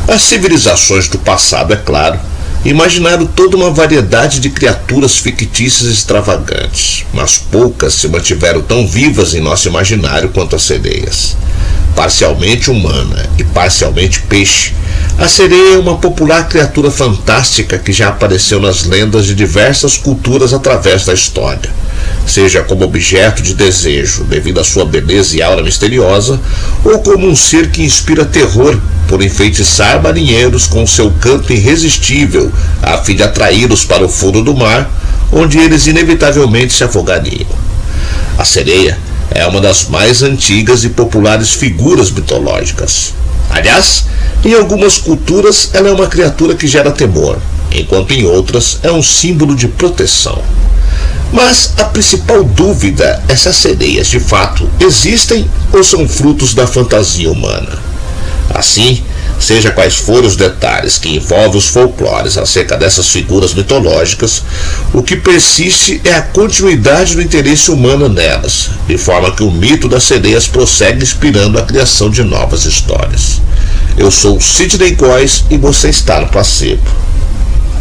As civilizações do passado, é claro, imaginaram toda uma variedade de criaturas fictícias e extravagantes, mas poucas se mantiveram tão vivas em nosso imaginário quanto as sereias. Parcialmente humana e parcialmente peixe, a sereia é uma popular criatura fantástica que já apareceu nas lendas de diversas culturas através da história, seja como objeto de desejo devido à sua beleza e aura misteriosa, ou como um ser que inspira terror por enfeitiçar marinheiros com seu canto irresistível a fim de atraí-los para o fundo do mar, onde eles inevitavelmente se afogariam. A sereia é uma das mais antigas e populares figuras mitológicas. Aliás, em algumas culturas ela é uma criatura que gera temor, enquanto em outras é um símbolo de proteção. Mas a principal dúvida é se as sereias de fato existem ou são frutos da fantasia humana. Assim, seja quais forem os detalhes que envolvem os folclores acerca dessas figuras mitológicas, o que persiste é a continuidade do interesse humano nelas, de forma que o mito das sereias prossegue inspirando a criação de novas histórias. Eu sou o Sidney Góes e você está no Placebo.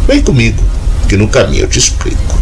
Vem comigo, que no caminho eu te explico.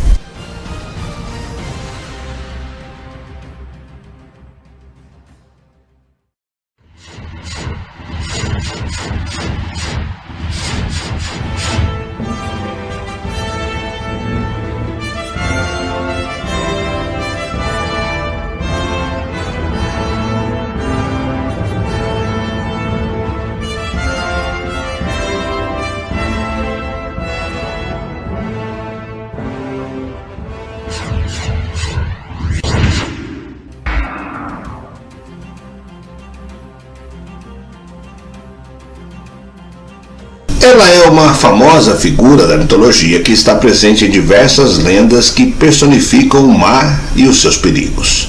Ela é uma famosa figura da mitologia que está presente em diversas lendas que personificam o mar e os seus perigos.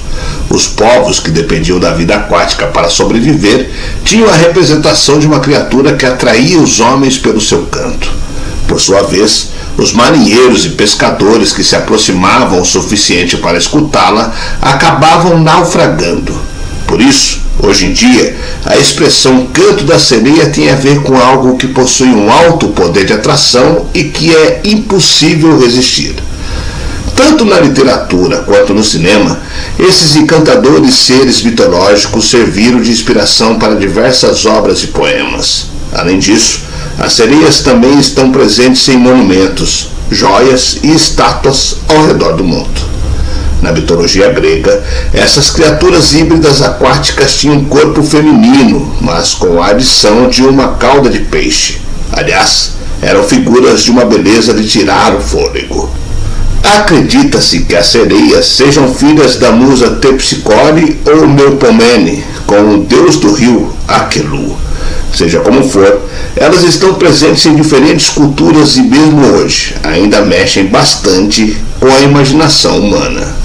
Os povos que dependiam da vida aquática para sobreviver tinham a representação de uma criatura que atraía os homens pelo seu canto. Por sua vez, os marinheiros e pescadores que se aproximavam o suficiente para escutá-la acabavam naufragando. Por isso, hoje em dia, a expressão canto da sereia tem a ver com algo que possui um alto poder de atração e que é impossível resistir. Tanto na literatura quanto no cinema, esses encantadores seres mitológicos serviram de inspiração para diversas obras e poemas. Além disso, as sereias também estão presentes em monumentos, joias e estátuas ao redor do mundo. Na mitologia grega, essas criaturas híbridas aquáticas tinham um corpo feminino, mas com a adição de uma cauda de peixe. Aliás, eram figuras de uma beleza de tirar o fôlego. Acredita-se que as sereias sejam filhas da musa Terpsicore ou Melpomene, com o deus do rio, Aquelu. Seja como for, elas estão presentes em diferentes culturas e mesmo hoje ainda mexem bastante com a imaginação humana.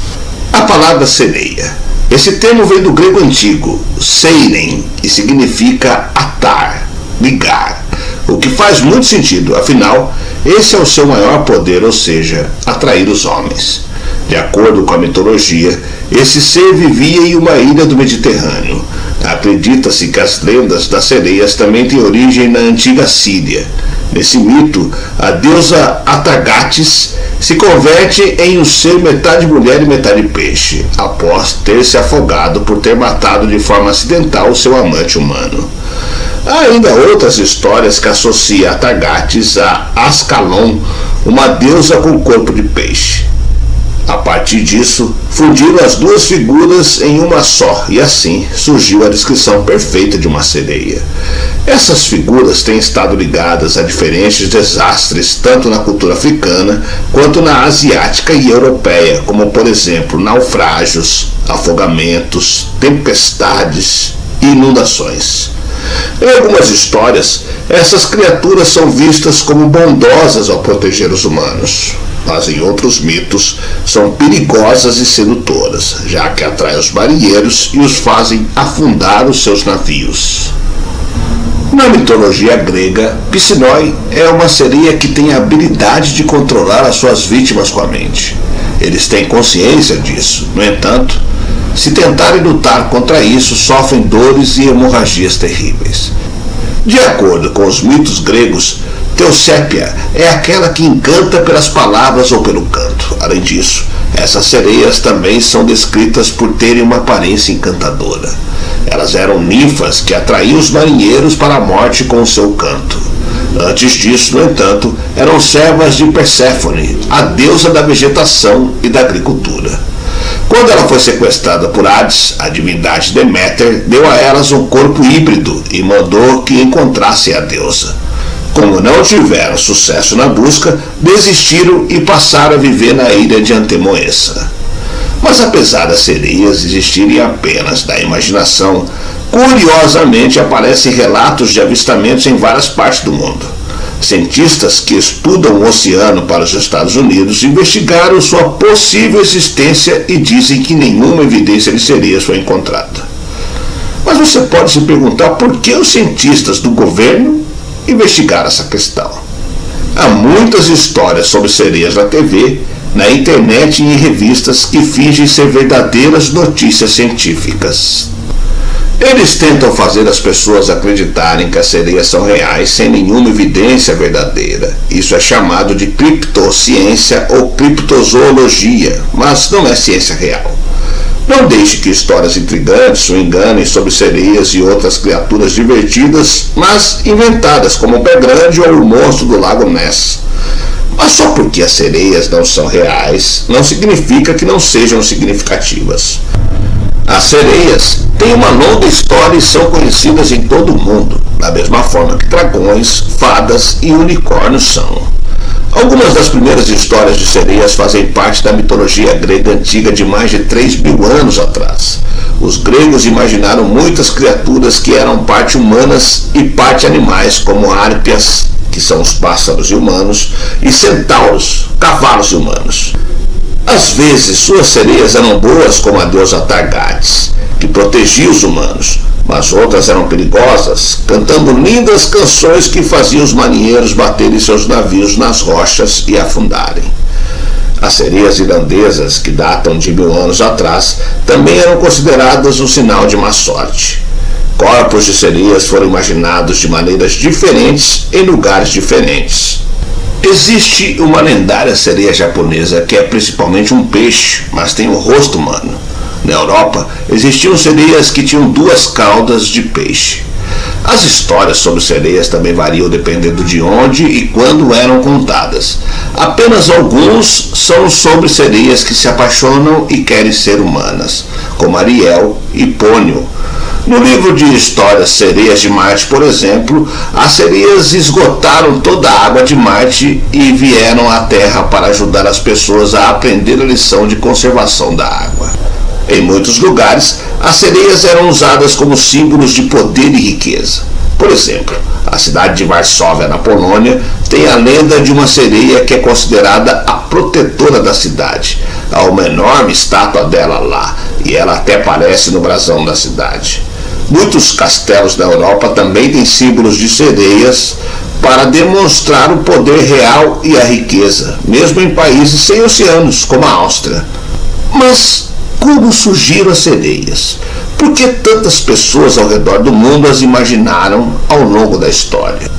A palavra sereia. Esse termo vem do grego antigo, seiren, e significa atar, ligar, o que faz muito sentido, afinal, esse é o seu maior poder, ou seja, atrair os homens. De acordo com a mitologia, esse ser vivia em uma ilha do Mediterrâneo. Acredita-se que as lendas das sereias também têm origem na antiga Síria. Nesse mito, a deusa Atargates se converte em um ser metade mulher e metade peixe, após ter se afogado por ter matado de forma acidental seu amante humano. Há ainda outras histórias que associam Atargates a Ascalon, uma deusa com corpo de peixe. A partir disso, fundiram as duas figuras em uma só, e assim surgiu a descrição perfeita de uma sereia. Essas figuras têm estado ligadas a diferentes desastres, tanto na cultura africana, quanto na asiática e europeia, como por exemplo, naufrágios, afogamentos, tempestades e inundações. Em algumas histórias, essas criaturas são vistas como bondosas ao proteger os humanos, mas em outros mitos são perigosas e sedutoras, já que atraem os marinheiros e os fazem afundar os seus navios. Na mitologia grega, Psinoi é uma sereia que tem a habilidade de controlar as suas vítimas com a mente. Eles têm consciência disso, no entanto, se tentarem lutar contra isso, sofrem dores e hemorragias terríveis. De acordo com os mitos gregos, Teosépia é aquela que encanta pelas palavras ou pelo canto. Além disso, essas sereias também são descritas por terem uma aparência encantadora. Elas eram ninfas que atraíam os marinheiros para a morte com o seu canto. Antes disso, no entanto, eram servas de Perséfone, a deusa da vegetação e da agricultura. Quando ela foi sequestrada por Hades, a divindade Deméter deu a elas um corpo híbrido e mandou que encontrassem a deusa. Como não tiveram sucesso na busca, desistiram e passaram a viver na ilha de Antemoessa. Mas apesar das sereias existirem apenas na imaginação, curiosamente aparecem relatos de avistamentos em várias partes do mundo. Cientistas que estudam o oceano para os Estados Unidos investigaram sua possível existência e dizem que nenhuma evidência de sereias foi encontrada. Mas você pode se perguntar por que os cientistas do governo investigaram essa questão. Há muitas histórias sobre sereias na TV, na internet e em revistas que fingem ser verdadeiras notícias científicas. Eles tentam fazer as pessoas acreditarem que as sereias são reais sem nenhuma evidência verdadeira. Isso é chamado de criptociência ou criptozoologia, mas não é ciência real. Não deixe que histórias intrigantes o enganem sobre sereias e outras criaturas divertidas, mas inventadas, como o Pé Grande ou o monstro do Lago Ness. Mas só porque as sereias não são reais, não significa que não sejam significativas. As sereias têm uma longa história e são conhecidas em todo o mundo, da mesma forma que dragões, fadas e unicórnios são. Algumas das primeiras histórias de sereias fazem parte da mitologia grega antiga de mais de 3.000 anos atrás. Os gregos imaginaram muitas criaturas que eram parte humanas e parte animais, como árpias, que são os pássaros e humanos, e centauros, cavalos e humanos. Às vezes, suas sereias eram boas, como a deusa Targates, que protegia os humanos, mas outras eram perigosas, cantando lindas canções que faziam os marinheiros baterem seus navios nas rochas e afundarem. As sereias irlandesas, que datam de 1000 anos atrás, também eram consideradas um sinal de má sorte. Corpos de sereias foram imaginados de maneiras diferentes em lugares diferentes. Existe uma lendária sereia japonesa que é principalmente um peixe, mas tem um rosto humano. Na Europa, existiam sereias que tinham 2 caudas de peixe. As histórias sobre sereias também variam dependendo de onde e quando eram contadas. Apenas alguns são sobre sereias que se apaixonam e querem ser humanas, como Ariel e Pônio. No livro de histórias Sereias de Marte, por exemplo, as sereias esgotaram toda a água de Marte e vieram à Terra para ajudar as pessoas a aprender a lição de conservação da água. Em muitos lugares, as sereias eram usadas como símbolos de poder e riqueza. Por exemplo, a cidade de Varsóvia, na Polônia, tem a lenda de uma sereia que é considerada a protetora da cidade. Há uma enorme estátua dela lá, e ela até aparece no brasão da cidade. Muitos castelos da Europa também têm símbolos de sereias para demonstrar o poder real e a riqueza, mesmo em países sem oceanos, como a Áustria. Mas como surgiram as sereias? Por que tantas pessoas ao redor do mundo as imaginaram ao longo da história?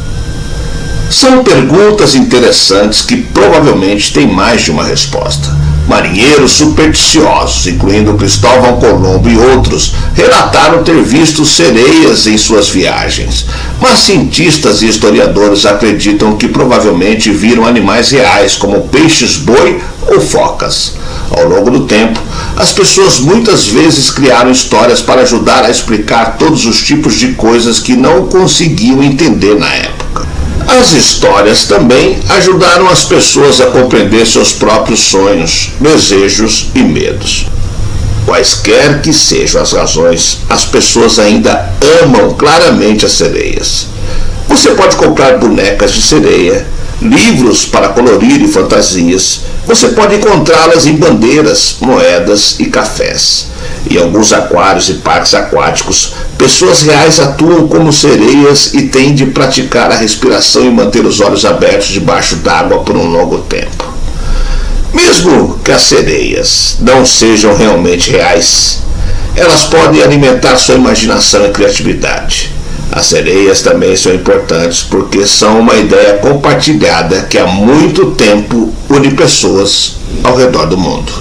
São perguntas interessantes que provavelmente têm mais de uma resposta. Marinheiros supersticiosos, incluindo Cristóvão Colombo e outros, relataram ter visto sereias em suas viagens. Mas cientistas e historiadores acreditam que provavelmente viram animais reais, como peixes-boi ou focas. Ao longo do tempo, as pessoas muitas vezes criaram histórias para ajudar a explicar todos os tipos de coisas que não conseguiam entender na época. As histórias também ajudaram as pessoas a compreender seus próprios sonhos, desejos e medos. Quaisquer que sejam as razões, as pessoas ainda amam claramente as sereias. Você pode comprar bonecas de sereia, livros para colorir e fantasias. Você pode encontrá-las em bandeiras, moedas e cafés. Em alguns aquários e parques aquáticos, pessoas reais atuam como sereias e têm de praticar a respiração e manter os olhos abertos debaixo d'água por um longo tempo. Mesmo que as sereias não sejam realmente reais, elas podem alimentar sua imaginação e criatividade. As sereias também são importantes porque são uma ideia compartilhada que há muito tempo une pessoas ao redor do mundo.